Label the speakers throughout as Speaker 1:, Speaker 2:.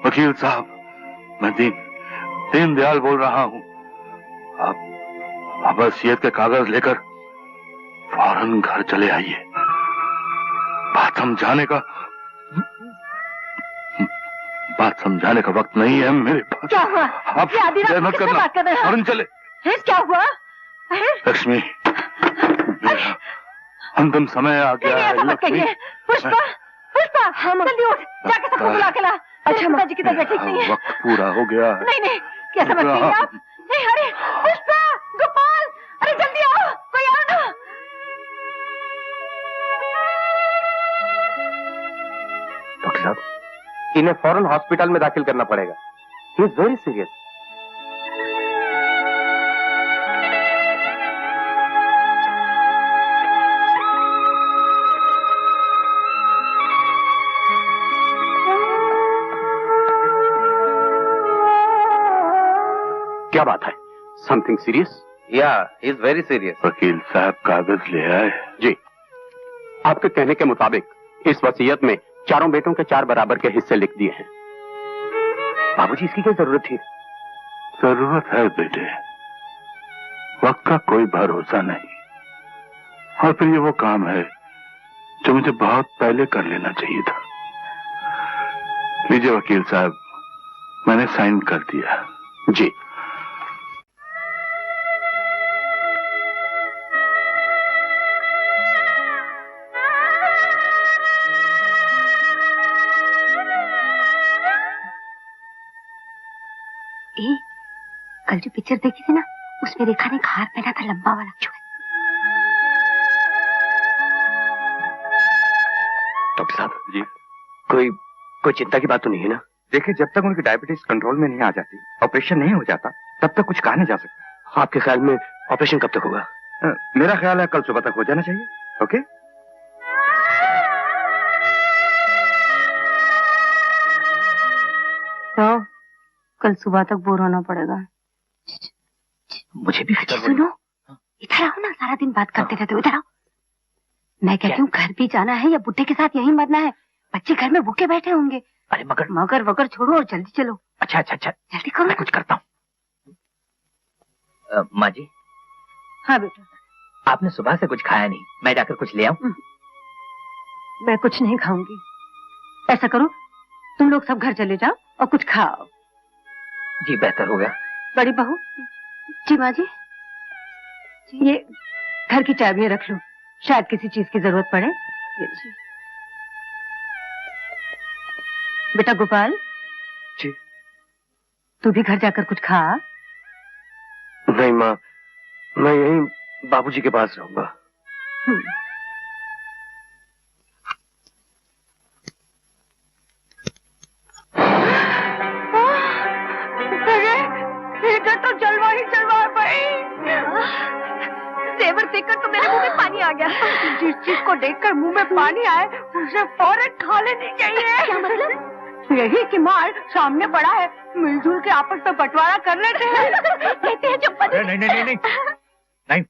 Speaker 1: वकील साहब, मैं दीनदयाल बोल रहा हूँ। आप वसीयत के कागज लेकर फौरन घर चले आइए। बात समझाने का वक्त नहीं है मेरे पास।
Speaker 2: क्या हुआ?
Speaker 1: आप मत करना, फौरन चले।
Speaker 2: क्या हुआ?
Speaker 1: लक्ष्मी, मेरा अंतिम समय आ गया है। लक्ष्मी,
Speaker 2: पुष्पा, जल्दी उठ, जाके सबको बुला के ला। अच्छा, पिताजी की तबीयत ठीक नहीं है।
Speaker 1: वक्त पूरा हो गया है।
Speaker 2: नहीं, क्या समझ रही हैं आप? नहीं, अरे पुष्पा, गोपाल, अरे जल्दी आओ, कोई आओ ना।
Speaker 3: डॉक्टर साहब, इन्हें फौरन हॉस्पिटल में दाखिल करना पड़ेगा। He is very serious. क्या बात है? Something serious?
Speaker 4: या इज वेरी सीरियस।
Speaker 1: वकील साहब कागज ले आए?
Speaker 3: जी, आपके कहने के मुताबिक इस वसीयत में चारों बेटों के 4 बराबर के हिस्से लिख दिए हैं।
Speaker 4: बाबूजी, इसकी क्या जरूरत थी?
Speaker 1: जरूरत है बेटे, वक्त का कोई भरोसा नहीं। और फिर ये वो काम है जो मुझे बहुत पहले कर लेना चाहिए था। लीजिए वकील साहब, मैंने साइन कर दिया।
Speaker 3: जी।
Speaker 2: कल जो पिक्चर देखी थी ना, उसमें रेखा ने हार पहना था लंबा वाला।
Speaker 4: डॉक्टर साहब जी, कोई चिंता की बात तो नहीं है ना? देखिए, जब तक उनकी डायबिटीज कंट्रोल में नहीं आ जाती, ऑपरेशन नहीं हो जाता, तब तक कुछ कहा नहीं जा सकता। आपके ख्याल में ऑपरेशन कब तक होगा? मेरा ख्याल है कल सुबह तक हो जाना चाहिए। ओके?
Speaker 2: तो कल सुबह तक बोर होना पड़ेगा।
Speaker 4: मुझे भी फिक्र।
Speaker 2: सुनो, इधर आओ ना, सारा दिन बात करते रहते हो। इधर आओ। मैं कहती हूँ घर भी जाना है या बुड्ढे के साथ यहीं मरना है? बच्चे घर में भूखे बैठे होंगे।
Speaker 4: अरे
Speaker 2: मगर वगर छोड़ो और जल्दी चलो।
Speaker 4: अच्छा,
Speaker 2: जल्दी करो।
Speaker 4: मैं कुछ करता हूँ। माँ जी।
Speaker 2: हाँ बेटा।
Speaker 4: आपने सुबह से कुछ खाया नहीं, मैं जाकर कुछ ले आऊं?
Speaker 2: मैं कुछ नहीं खाऊंगी। ऐसा करो, तुम लोग सब घर चले जाओ और कुछ खाओ।
Speaker 4: जी, बेहतर होगा।
Speaker 2: बड़ी बहू। जी माँ जी। ये घर की चाबियां रख लो, शायद किसी चीज की जरूरत पड़े। ये जी। बेटा गोपाल।
Speaker 4: जी।
Speaker 2: तू भी घर जाकर कुछ खा।
Speaker 4: नहीं माँ, मैं यहीं बाबूजी के पास रहूंगा।
Speaker 2: तो जलवा ही जलवा भाई। जेवर देखकर तो मेरे मुंह में पानी आ गया। जिस चीज को देखकर मुंह में पानी आए उसे फौरन खा लेनी चाहिए। क्या मतलब? यही कि माल सामने पड़ा है, मिलजुल के आपस में बंटवारा कर लेते हैं। कहते हैं जब
Speaker 4: नहीं,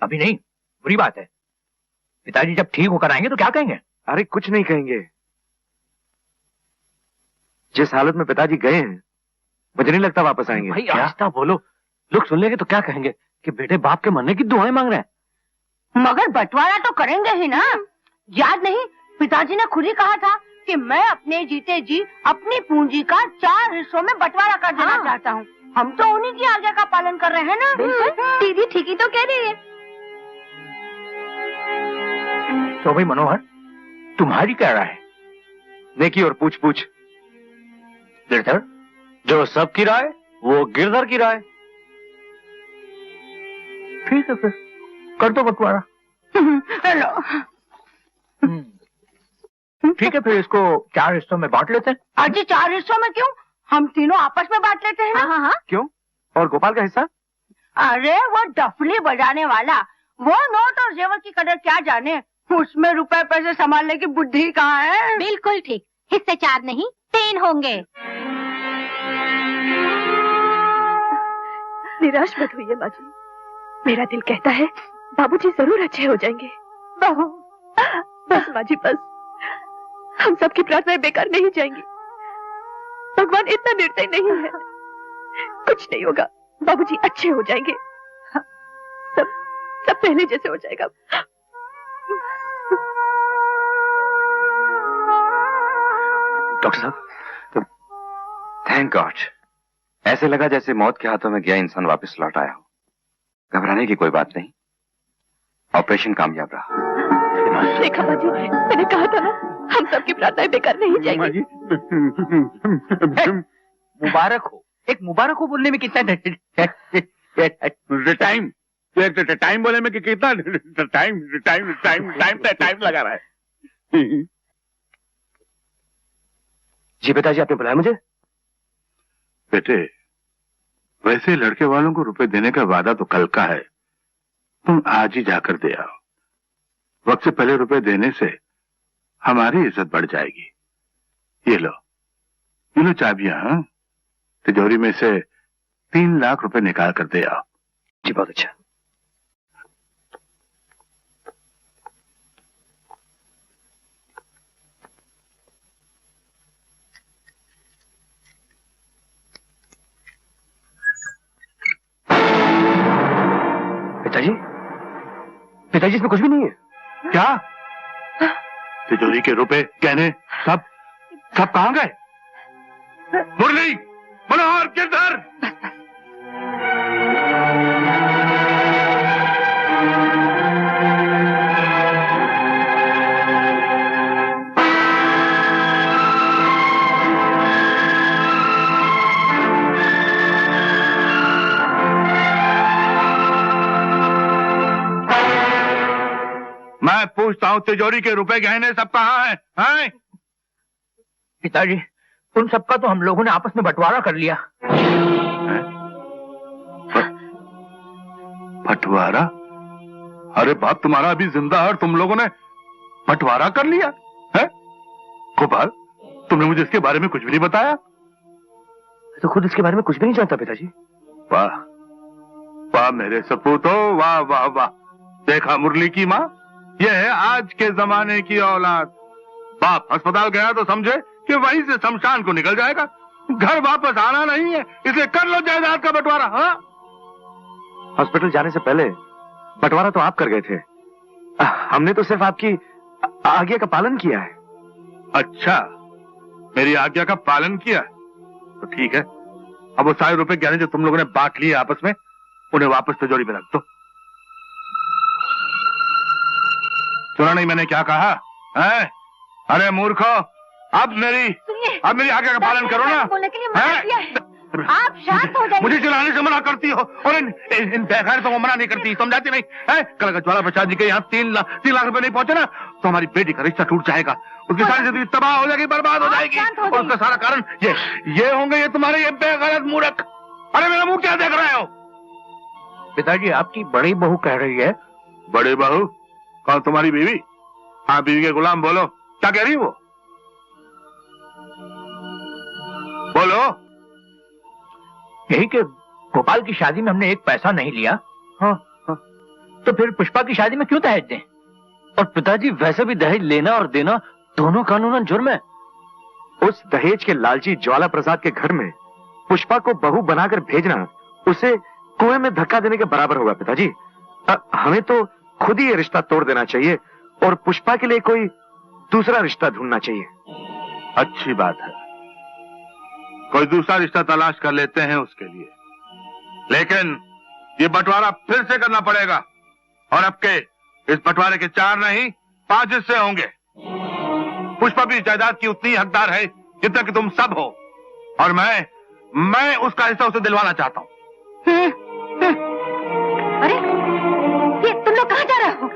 Speaker 4: अभी नहीं, बुरी बात है। पिताजी जब ठीक होकर आएंगे तो क्या कहेंगे?
Speaker 3: अरे कुछ नहीं कहेंगे। जिस हालत में पिताजी गए हैं, मुझे नहीं लगता वापस आएंगे।
Speaker 4: भाई आहिस्ता बोलो, लोग सुन लेंगे तो क्या कहेंगे कि बेटे बाप के मरने की दुआएं मांग रहे हैं।
Speaker 2: मगर बंटवारा तो करेंगे ही ना। याद नहीं, पिताजी ने खुद ही कहा था कि मैं अपने जीते जी अपनी पूंजी का 4 हिस्सों में बंटवारा कर देना चाहता हूँ। हम तो उन्हीं की आज्ञा का पालन कर रहे हैं ना। बिल्कुल, दीदी ठीक ही तो कह रही है।
Speaker 4: तो भाई मनोहर, तुम्हारी क्या राय है?
Speaker 3: नेकी और पूछ पूछ।
Speaker 4: गिरधर,
Speaker 3: जो सबकी राय वो गिरधर की राय।
Speaker 4: ठीक है, फिर कर दो बंटवारा।
Speaker 2: हेलो।
Speaker 4: ठीक है, फिर इसको 4 हिस्सों में बांट लेते हैं।
Speaker 2: अजी 4 हिस्सों में क्यों? हम तीनों आपस में बांट लेते हैं ना। हाँ।
Speaker 3: क्यों? और गोपाल का हिस्सा?
Speaker 2: अरे वो डफली बजाने वाला, वो नोट और जेवर की कदर क्या जाने। उसमें रुपए पैसे संभालने की बुद्धि कहाँ है? बिल्कुल ठीक, हिस्से 4 नहीं 3 होंगे।
Speaker 5: निराश मत हुई माँ जी, मेरा दिल कहता है बाबूजी जरूर अच्छे हो जाएंगे।
Speaker 2: बहू,
Speaker 5: बस माँ जी बस, हम सबकी प्रार्थनाएं बेकार नहीं जाएंगी। भगवान इतना निर्दयी नहीं है। कुछ नहीं होगा, बाबूजी अच्छे हो जाएंगे। सब सब पहले जैसे हो जाएगा।
Speaker 4: डॉक्टर साहब, थैंक गॉड। ऐसे लगा जैसे मौत के हाथों में गया इंसान वापस लौट आया हो। घबराने की कोई बात नहीं, ऑपरेशन कामयाब रहा।
Speaker 5: देखा बाजी, मैंने कहा था ना, हम सबकी प्रार्थनाएं बेकार नहीं जाएंगी।
Speaker 6: मुबारक हो। एक मुबारक हो बोलने में कितना
Speaker 1: टाइम टाइम बोले में कितना टाइम लगा रहा है।
Speaker 3: जी पिताजी, आपने बुलाया मुझे?
Speaker 1: बेटे, वैसे लड़के वालों को रुपए देने का वादा तो कल का है, तुम आज ही जाकर दे आओ। वक्त से पहले रुपए देने से हमारी इज्जत बढ़ जाएगी। ये लो चाबियां। हाँ? तिजोरी में से 3 लाख रुपए निकाल कर दे आओ।
Speaker 3: जी बहुत अच्छा। पिताजी इसमें कुछ भी नहीं है।
Speaker 1: क्या? तिजोरी के रुपए, गहने सब कहां गए? मुरली, मनोहर, किधर? मैं पूछता हूँ, तिजोरी के रुपए गहने सब कहाँ हैं?
Speaker 6: पिताजी, उन सबका तो हम लोगों ने आपस में बंटवारा कर लिया।
Speaker 1: बंटवारा? अरे बाप तुम्हारा अभी जिंदा है और तुम लोगों ने बंटवारा कर लिया है? गोपाल, तुमने मुझे इसके बारे में कुछ भी नहीं बताया।
Speaker 3: तो खुद इसके बारे में कुछ भी नहीं जानता पिताजी।
Speaker 1: वाह वाह मेरे सपूतो, वाह वाह वाह। देखा मुरली की माँ, यह है आज के जमाने की औलाद। बाप अस्पताल गया तो समझे कि वहीं से शमशान को निकल जाएगा, घर वापस आना नहीं है, इसलिए कर लो जायदाद का बंटवारा। हाँ,
Speaker 3: हॉस्पिटल जाने से पहले बंटवारा तो आप कर गए थे, हमने तो सिर्फ आपकी आज्ञा का पालन किया है।
Speaker 1: अच्छा, मेरी आज्ञा का पालन किया तो ठीक है। अब वो सारे रुपए गहने जो तुम लोगों ने बांट लिए आपस में, उन्हें वापस तिजोरी में रख दो। सुना नहीं मैंने क्या कहा है? अरे मूर्खो, अब मेरी आज्ञा का पालन करो ना।
Speaker 2: बोलने के लिए मना किया है। आप शांत हो जाइए।
Speaker 1: मुझे चिल्लाने से मना करती हो और इन बेगैरतों को मना नहीं करती, समझाती नहीं है? कल अगर ज्वाला प्रसाद जी के यहाँ 3 लाख रुपए नहीं पहुंचे ना, तो हमारी बेटी का रिश्ता टूट जाएगा, उसकी सारी जिंदगी तबाह हो जाएगी, बर्बाद हो जाएगी। और उसका सारा कारण ये होंगे, ये तुम्हारे ये बेगैरत मूर्ख। अरे मेरा मुंह क्या देख रहे हो?
Speaker 6: पिताजी, आपकी बड़ी बहू कह रही है।
Speaker 1: बड़ी बहू? कौन, तुम्हारी बीवी? हाँ, बीवी के गुलाम। बोलो, क्या कह रही वो? बोलो।
Speaker 6: यही कि गोपाल की शादी में हमने 1 पैसा नहीं लिया। हाँ, तो फिर पुष्पा की शादी में क्यों दहेज दें?
Speaker 3: और पिताजी, वैसे भी दहेज लेना और देना दोनों कानूनन जुर्म है। उस दहेज के लालची ज्वाला प्रसाद के घर में पुष्पा को बहू बनाकर भेजना उसे कुएं में धक्का देने के बराबर होगा पिताजी। हमें तो खुद ही ये रिश्ता तोड़ देना चाहिए और पुष्पा के लिए कोई दूसरा रिश्ता ढूंढना चाहिए।
Speaker 1: अच्छी बात है, कोई दूसरा रिश्ता तलाश कर लेते हैं उसके लिए, लेकिन ये बंटवारा फिर से करना पड़ेगा। और अब के इस बंटवारे के 4 नहीं 5 हिस्से होंगे। पुष्पा भी जायदाद की उतनी हकदार है जितना कि तुम सब हो, और मैं उसका हिस्सा उसे दिलवाना चाहता हूँ।
Speaker 2: अरे ये तुम लोग कहाँ जा रहे हो?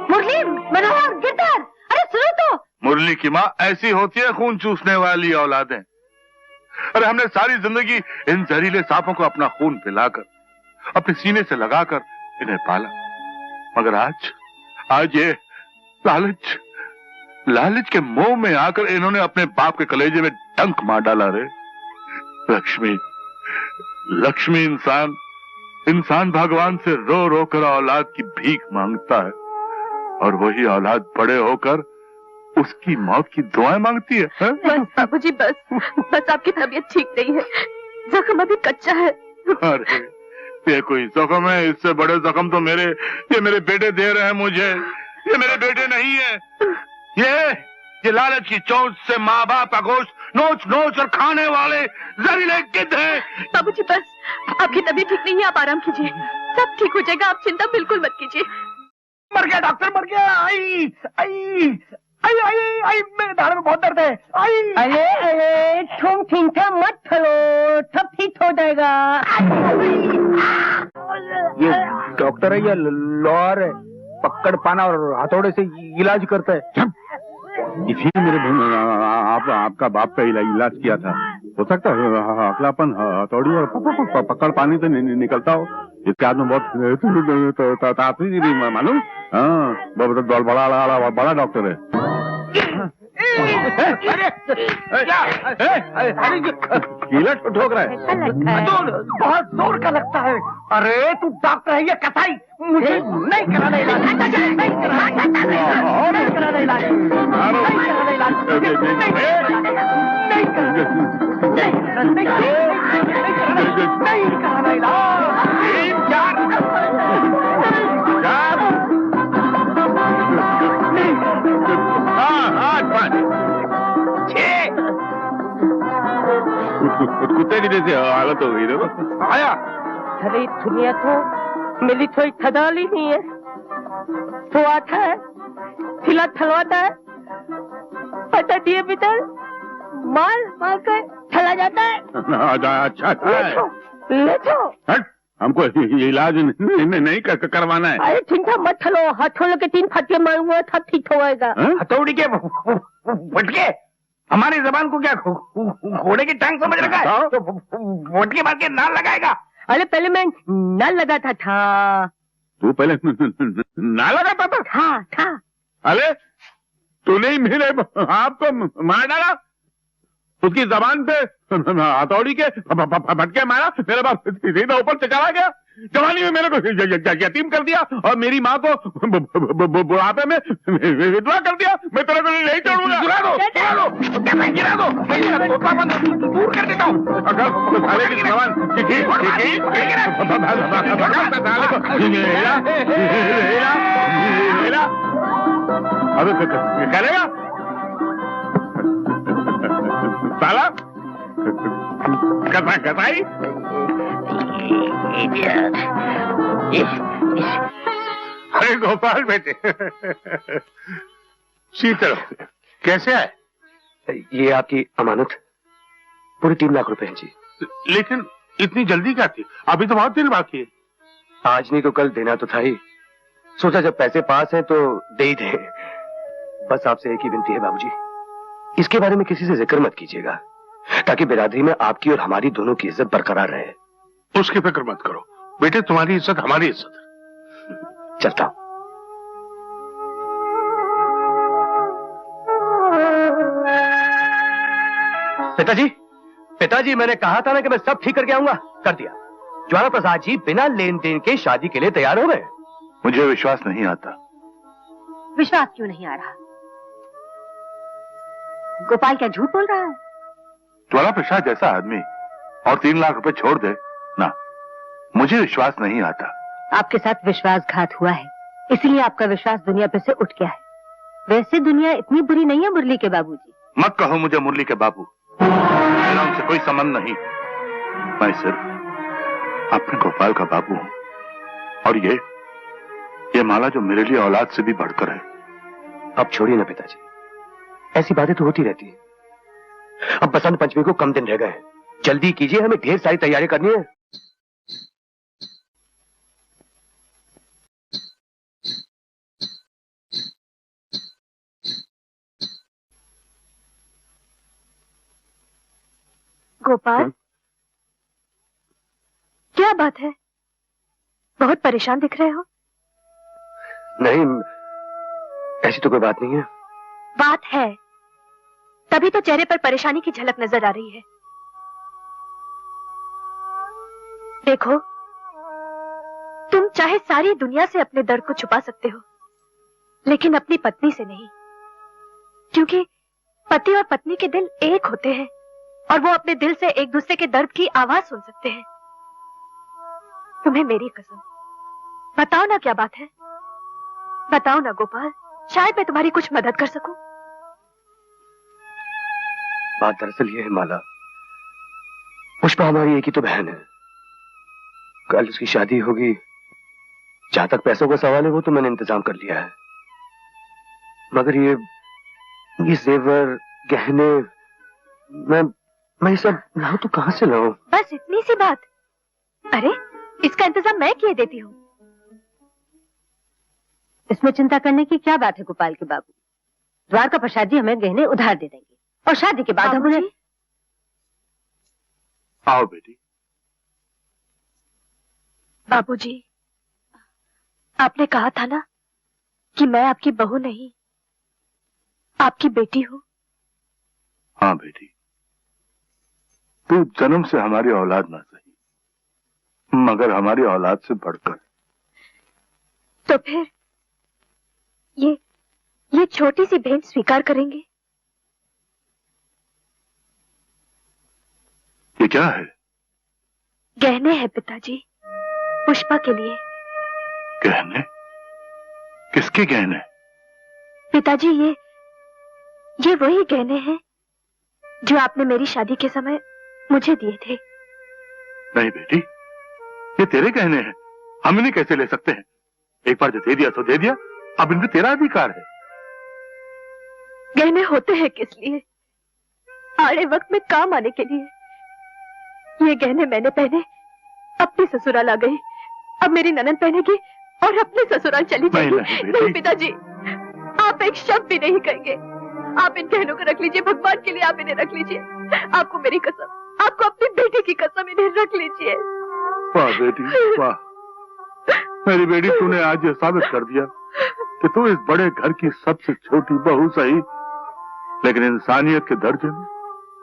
Speaker 2: मुरली, मनोहर, गिरधर, अरे सुनो तो।
Speaker 1: मुरली की माँ, ऐसी होती है खून चूसने वाली औलादें। अरे हमने सारी जिंदगी इन जहरीले सांपों को अपना खून पिलाकर, अपने सीने से लगाकर इन्हें पाला, मगर आज ये लालच के मोह में आकर इन्होंने अपने बाप के कलेजे में डंक मार डाला। रे लक्ष्मी इंसान भगवान से रो रो कर औलाद की भीख मांगता है, और वही औलाद बड़े होकर उसकी मौत की दुआएं मांगती है, है?
Speaker 5: बस बाबूजी बस आपकी तबीयत ठीक नहीं है, जख्म अभी कच्चा है।
Speaker 1: अरे ये कोई जख्म है? इससे बड़े जख्म तो ये मेरे बेटे दे रहे हैं मुझे। ये मेरे बेटे नहीं है, ये लालच की चोट से माँ बाप का गोश्त नोच नोच और खाने वाले जहरीले गिद्ध हैं।
Speaker 5: बाबूजी बस, आपकी तबीयत ठीक नहीं है, आप आराम कीजिए, सब ठीक हो जाएगा, आप चिंता बिल्कुल मत कीजिए।
Speaker 6: मर गया डॉक्टर, मर गया। आई आई आई आई आई मेरे दाढ़ में बहुत दर्द है। आई
Speaker 2: अरे तुम चिंता मत करो, सब ठीक हो जाएगा।
Speaker 6: ये डॉक्टर है या लॉयर है? पकड़ पाना और हथौड़े से इलाज करता है।
Speaker 1: इसी मेरे आपका बाप का इलाज किया था। हो सकता है अकलापन हथौड़ी और पकड़ पानी से निकलता हो। इसके हाथ में बहुत ताकत मालूम। हाँ, बड़ा डॉक्टर है। कीला ठोक रहा है,
Speaker 6: बहुत जोर का लगता है। अरे तू डॉक्टर है या कसाई? मुझे नहीं कराना इलाज, नहीं कराना इलाज।
Speaker 1: कुत्ते की जैसी हालत हो गई ना।
Speaker 6: आया
Speaker 2: अरे दुनिया तो मिली थोड़ी थदाली नहीं है, तो आता है खिला थलवाता है, पता दिए भीतर मार मार कर चला जाता है।
Speaker 1: अच्छा
Speaker 2: ले जाओ।
Speaker 1: हमको इलाज नहीं करवाना है।
Speaker 2: अरे चिंता मत चलो, हथौड़े के 3 फटके मारूंगा, सब ठीक हो जाएगा।
Speaker 6: हथौड़ी के फटके? हमारी जबान को क्या घोड़े की टांग समझ रखा है? तो फटके मार के नाल लगाएगा?
Speaker 2: अरे पहले मैं नल लगाता था।
Speaker 1: तू पहले ना लगाता
Speaker 2: था।
Speaker 1: अरे तूने मेरे आपको मार डाला, उसकी जबान पे हथौड़ी के फटके मारा, मेरा बाप सीधा ऊपर से चला गया। जवानी में मेरे को यतीम कर दिया और मेरी माँ को बुढ़ापे में विधवा कर दिया। मैं तेरे को नहीं छोड़ूंगा। गिरा दो दूर कर देता हूँ। अगर की जवान अबे करेगा साला कसाई। अरे गोपाल बेटे, शीतल कैसे आए?
Speaker 4: ये आपकी अमानत, पूरे 3 लाख रुपए हैं जी।
Speaker 1: लेकिन इतनी जल्दी क्या थी? अभी तो बहुत दिन बाकी है।
Speaker 4: आज नहीं तो कल देना तो था ही, सोचा जब पैसे पास हैं तो दे ही दें। बस आपसे एक ही विनती है बाबूजी, इसके बारे में किसी से जिक्र मत कीजिएगा, ताकि बिरादरी में आपकी और हमारी दोनों की इज्जत बरकरार रहे।
Speaker 1: उसकी फिक्र मत करो बेटे, तुम्हारी इज्जत हमारी इज्जत है।
Speaker 4: चलता हूं। पिताजी मैंने कहा था ना कि मैं सब ठीक करके आऊंगा, कर दिया। ज्वाला प्रसाद जी बिना लेन देन के शादी के लिए तैयार हो गए।
Speaker 1: मुझे विश्वास नहीं आता।
Speaker 2: विश्वास क्यों नहीं आ रहा? गोपाल क्या झूठ बोल रहा है?
Speaker 1: ज्वाला प्रसाद जैसा आदमी और 3 लाख रुपए छोड़ दे ना, मुझे विश्वास नहीं आता।
Speaker 2: आपके साथ विश्वासघात हुआ है, इसलिए आपका विश्वास दुनिया पे से उठ गया है। वैसे दुनिया इतनी बुरी नहीं है मुरली के बाबूजी।
Speaker 1: मत कहो मुझे मुरली के बाबू, मेरा उनसे कोई संबंध नहीं। मैं सिर्फ अपने गोपाल का बाबू हूं, और ये माला जो मेरे लिए औलाद से भी बढ़कर है।
Speaker 4: अब छोड़िए ना पिताजी, ऐसी बातें तो होती रहती है। अब बसंत पंचमी को कम दिन रह गए, जल्दी कीजिए, हमें ढेर सारी तैयारी करनी है।
Speaker 5: गोपाल, क्या बात है? बहुत परेशान दिख रहे हो।
Speaker 4: नहीं, ऐसी तो कोई बात नहीं है।
Speaker 5: बात है, तभी तो चेहरे पर परेशानी की झलक नजर आ रही है। देखो, तुम चाहे सारी दुनिया से अपने दर्द को छुपा सकते हो, लेकिन अपनी पत्नी से नहीं। क्योंकि पति और पत्नी के दिल एक होते हैं और वो अपने दिल से एक दूसरे के दर्द की आवाज सुन सकते हैं। तुम्हें मेरी कसम, बताओ ना क्या बात है, बताओ ना गोपाल, शायद मैं तुम्हारी कुछ मदद कर सकूं।
Speaker 4: बात दरअसल ये है माला, पुष्पा हमारी एक ही तो बहन है। कल उसकी शादी होगी, जहां तक पैसों का सवाल है वो तो मैंने इंतजाम कर लिया है, मगर ये जेवर गहने मैं ये सब लाऊं तो कहां से लाऊं?
Speaker 5: बस इतनी सी बात। अरे इसका इंतजाम मैं किए देती हूँ।
Speaker 2: इसमें चिंता करने की क्या बात है गोपाल के बाबू। द्वारका प्रसाद जी हमें गहने उधार दे देंगे और शादी के बाद हम उन्हें।
Speaker 1: आओ बेटी।
Speaker 5: बाबूजी, आपने कहा था ना कि मैं आपकी बहू नहीं, आपकी बेटी हूँ।
Speaker 1: हाँ बेटी, तू जन्म से हमारी औलाद ना सही, मगर हमारी औलाद से बढ़कर।
Speaker 5: तो फिर ये छोटी सी भेंट स्वीकार करेंगे?
Speaker 1: ये क्या है?
Speaker 5: गहने हैं पिताजी, पुष्पा के लिए।
Speaker 1: गहने? किसके गहने?
Speaker 5: पिताजी ये वही गहने हैं जो आपने मेरी शादी के समय मुझे दिए थे।
Speaker 1: नहीं बेटी, ये तेरे गहने हैं, हम इन्हें कैसे ले सकते हैं? एक बार जो दे दिया तो दे दिया, अब इनमें तेरा अधिकार है।
Speaker 5: गहने होते हैं किस लिए? आड़े वक्त में काम आने के लिए। ये गहने मैंने पहने, अपनी ससुराल आ गई, अब मेरी ननद पहनेगी और अपने ससुराल चली जाएगी। नहीं पिताजी, आप एक शब्द भी नहीं कहेंगे। आप इन गहनों को रख लीजिए, भगवान के लिए आप इन्हें रख लीजिए। आपको मेरी कसम, आपको अपनी बेटी की कसम, इन्हें रख लीजिए।
Speaker 1: वाह बेटी वाह, मेरी बेटी, तूने आज ये साबित कर दिया कि तू इस बड़े घर की सबसे छोटी बहू सही, लेकिन इंसानियत के दर्जे में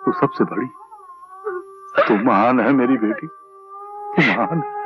Speaker 1: तू सबसे बड़ी। तू महान है मेरी बेटी, तू महान है।